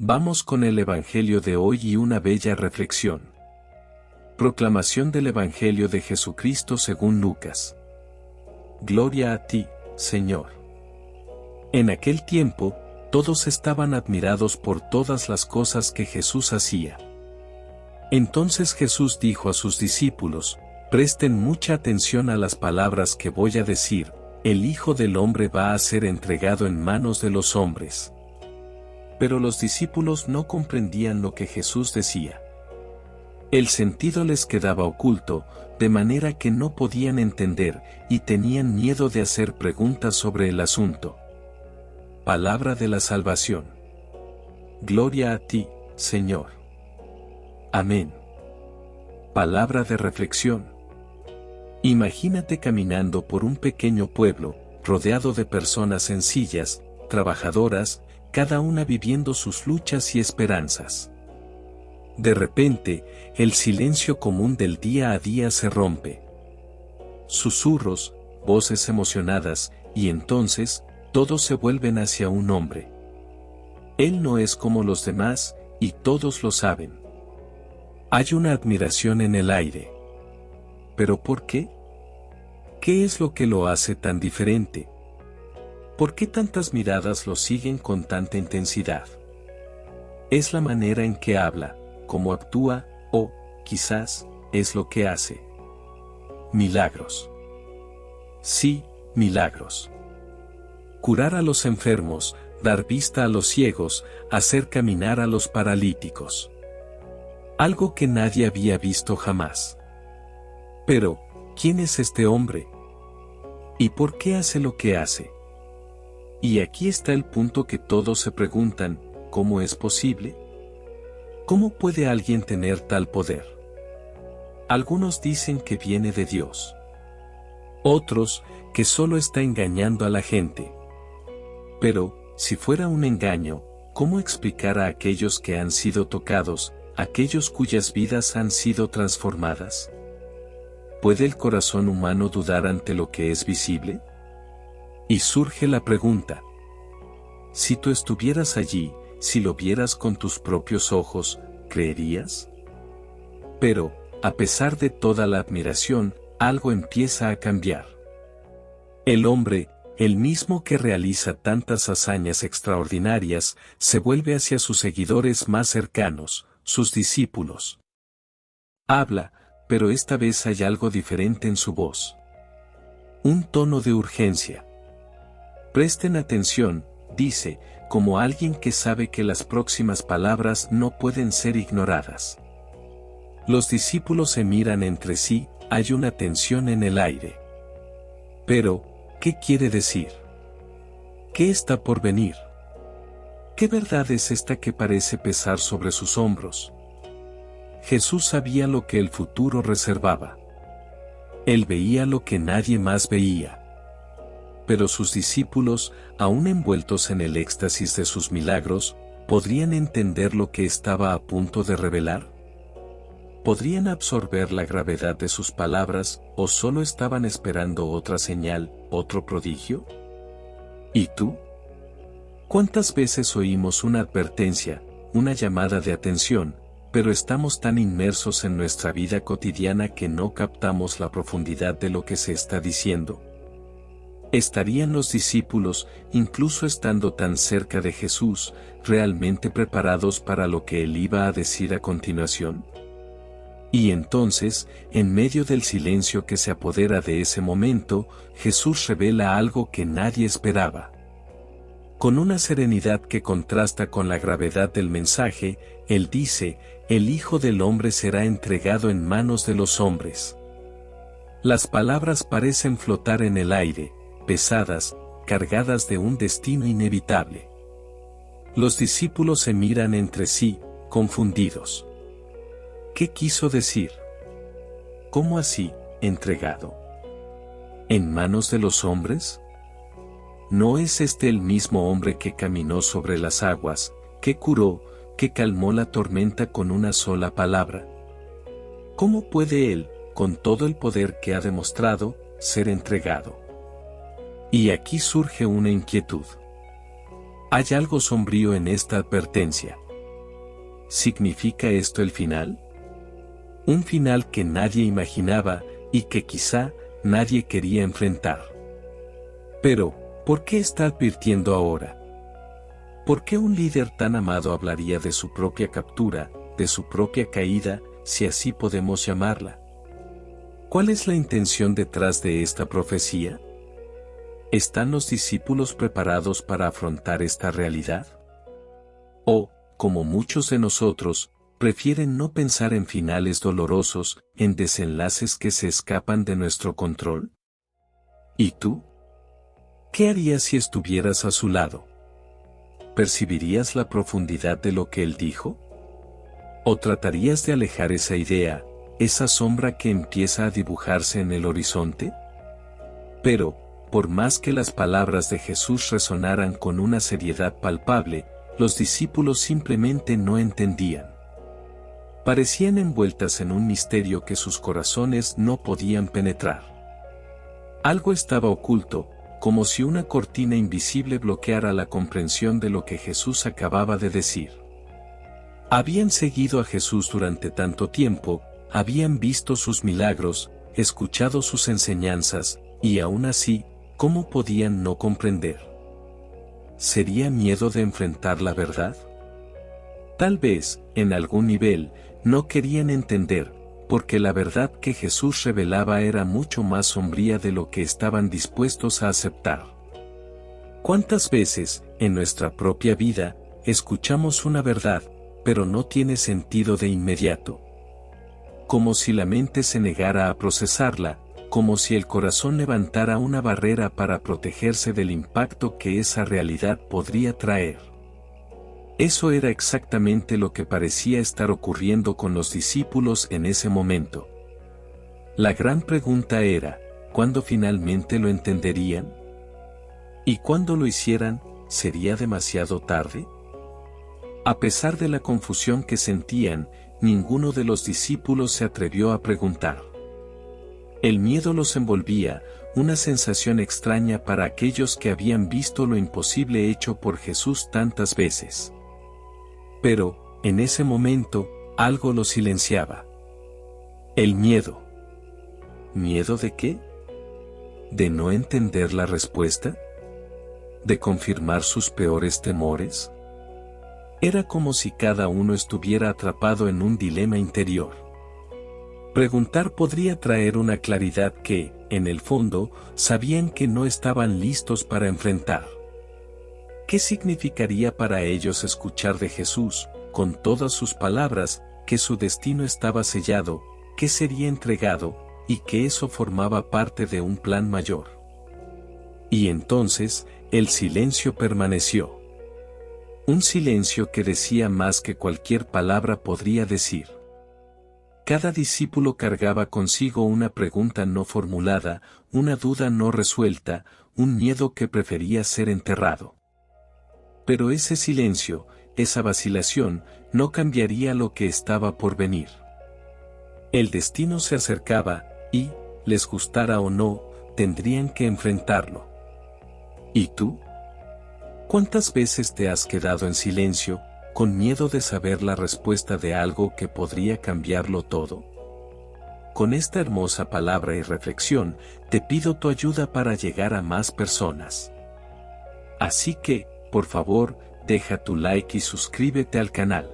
Vamos con el Evangelio de hoy y una bella reflexión. Proclamación del Evangelio de Jesucristo según Lucas. Gloria a ti, Señor. En aquel tiempo, todos estaban admirados por todas las cosas que Jesús hacía. Entonces Jesús dijo a sus discípulos: presten mucha atención a las palabras que voy a decir, el Hijo del Hombre va a ser entregado en manos de los hombres. Pero los discípulos no comprendían lo que Jesús decía. El sentido les quedaba oculto, de manera que no podían entender, y tenían miedo de hacer preguntas sobre el asunto. Palabra de la salvación. Gloria a ti, Señor. Amén. Palabra de reflexión. Imagínate caminando por un pequeño pueblo, rodeado de personas sencillas, trabajadoras, cada una viviendo sus luchas y esperanzas. De repente, el silencio común del día a día se rompe. Susurros, voces emocionadas, y entonces, todos se vuelven hacia un hombre. Él no es como los demás, y todos lo saben. Hay una admiración en el aire. ¿Pero por qué? ¿Qué es lo que lo hace tan diferente? ¿Por qué tantas miradas lo siguen con tanta intensidad? Es la manera en que habla, cómo actúa, o, quizás, es lo que hace. Milagros. Sí, milagros. Curar a los enfermos, dar vista a los ciegos, hacer caminar a los paralíticos. Algo que nadie había visto jamás. Pero, ¿quién es este hombre? ¿Y por qué hace lo que hace? Y aquí está el punto que todos se preguntan: ¿cómo es posible? ¿Cómo puede alguien tener tal poder? Algunos dicen que viene de Dios. Otros, que solo está engañando a la gente. Pero, si fuera un engaño, ¿cómo explicar a aquellos que han sido tocados, aquellos cuyas vidas han sido transformadas? ¿Puede el corazón humano dudar ante lo que es visible? Y surge la pregunta: si tú estuvieras allí, si lo vieras con tus propios ojos, ¿creerías? Pero, a pesar de toda la admiración, algo empieza a cambiar. El hombre, el mismo que realiza tantas hazañas extraordinarias, se vuelve hacia sus seguidores más cercanos, sus discípulos. Habla, pero esta vez hay algo diferente en su voz. Un tono de urgencia. Presten atención, dice, como alguien que sabe que las próximas palabras no pueden ser ignoradas. Los discípulos se miran entre sí, hay una tensión en el aire. Pero, ¿qué quiere decir? ¿Qué está por venir? ¿Qué verdad es esta que parece pesar sobre sus hombros? Jesús sabía lo que el futuro reservaba. Él veía lo que nadie más veía. Pero sus discípulos, aún envueltos en el éxtasis de sus milagros, ¿podrían entender lo que estaba a punto de revelar? ¿Podrían absorber la gravedad de sus palabras, o solo estaban esperando otra señal, otro prodigio? ¿Y tú? ¿Cuántas veces oímos una advertencia, una llamada de atención, pero estamos tan inmersos en nuestra vida cotidiana que no captamos la profundidad de lo que se está diciendo? ¿Estarían los discípulos, incluso estando tan cerca de Jesús, realmente preparados para lo que él iba a decir a continuación? Y entonces, en medio del silencio que se apodera de ese momento, Jesús revela algo que nadie esperaba. Con una serenidad que contrasta con la gravedad del mensaje, él dice: el Hijo del Hombre será entregado en manos de los hombres. Las palabras parecen flotar en el aire, pesadas, cargadas de un destino inevitable. Los discípulos se miran entre sí, confundidos. ¿Qué quiso decir? ¿Cómo así, entregado? ¿En manos de los hombres? ¿No es este el mismo hombre que caminó sobre las aguas, que curó, que calmó la tormenta con una sola palabra? ¿Cómo puede él, con todo el poder que ha demostrado, ser entregado? Y aquí surge una inquietud. Hay algo sombrío en esta advertencia. ¿significa esto el final? Un final que nadie imaginaba y que quizá nadie quería enfrentar. Pero, ¿por qué está advirtiendo ahora? ¿Por qué un líder tan amado hablaría de su propia captura, de su propia caída, si así podemos llamarla? ¿Cuál es la intención detrás de esta profecía? ¿Están los discípulos preparados para afrontar esta realidad? ¿O, como muchos de nosotros, prefieren no pensar en finales dolorosos, en desenlaces que se escapan de nuestro control? ¿Y tú? ¿Qué harías si estuvieras a su lado? ¿Percibirías la profundidad de lo que él dijo? ¿O tratarías de alejar esa idea, esa sombra que empieza a dibujarse en el horizonte? Pero, por más que las palabras de Jesús resonaran con una seriedad palpable, los discípulos simplemente no entendían. Parecían envueltas en un misterio que sus corazones no podían penetrar. Algo estaba oculto, como si una cortina invisible bloqueara la comprensión de lo que Jesús acababa de decir. Habían seguido a Jesús durante tanto tiempo, habían visto sus milagros, escuchado sus enseñanzas, y aún así, ¿cómo podían no comprender? ¿Sería miedo de enfrentar la verdad? Tal vez, en algún nivel, no querían entender, porque la verdad que Jesús revelaba era mucho más sombría de lo que estaban dispuestos a aceptar. ¿Cuántas veces, en nuestra propia vida, escuchamos una verdad, pero no tiene sentido de inmediato? Como si la mente se negara a procesarla, como si el corazón levantara una barrera para protegerse del impacto que esa realidad podría traer. Eso era exactamente lo que parecía estar ocurriendo con los discípulos en ese momento. La gran pregunta era, ¿cuándo finalmente lo entenderían? ¿Y cuando lo hicieran, sería demasiado tarde? A pesar de la confusión que sentían, ninguno de los discípulos se atrevió a preguntar. El miedo los envolvía, una sensación extraña para aquellos que habían visto lo imposible hecho por Jesús tantas veces. Pero, en ese momento, algo los silenciaba. El miedo. ¿Miedo de qué? ¿De no entender la respuesta? ¿De confirmar sus peores temores? Era como si cada uno estuviera atrapado en un dilema interior. Preguntar podría traer una claridad que, en el fondo, sabían que no estaban listos para enfrentar. ¿Qué significaría para ellos escuchar de Jesús, con todas sus palabras, que su destino estaba sellado, que sería entregado, y que eso formaba parte de un plan mayor? Y entonces, el silencio permaneció. Un silencio que decía más que cualquier palabra podría decir. Cada discípulo cargaba consigo una pregunta no formulada, una duda no resuelta, un miedo que prefería ser enterrado. Pero ese silencio, esa vacilación, no cambiaría lo que estaba por venir. El destino se acercaba, y, les gustara o no, tendrían que enfrentarlo. ¿Y tú? ¿Cuántas veces te has quedado en silencio, con miedo de saber la respuesta de algo que podría cambiarlo todo? Con esta hermosa palabra y reflexión, te pido tu ayuda para llegar a más personas. Así que, por favor, deja tu like y suscríbete al canal.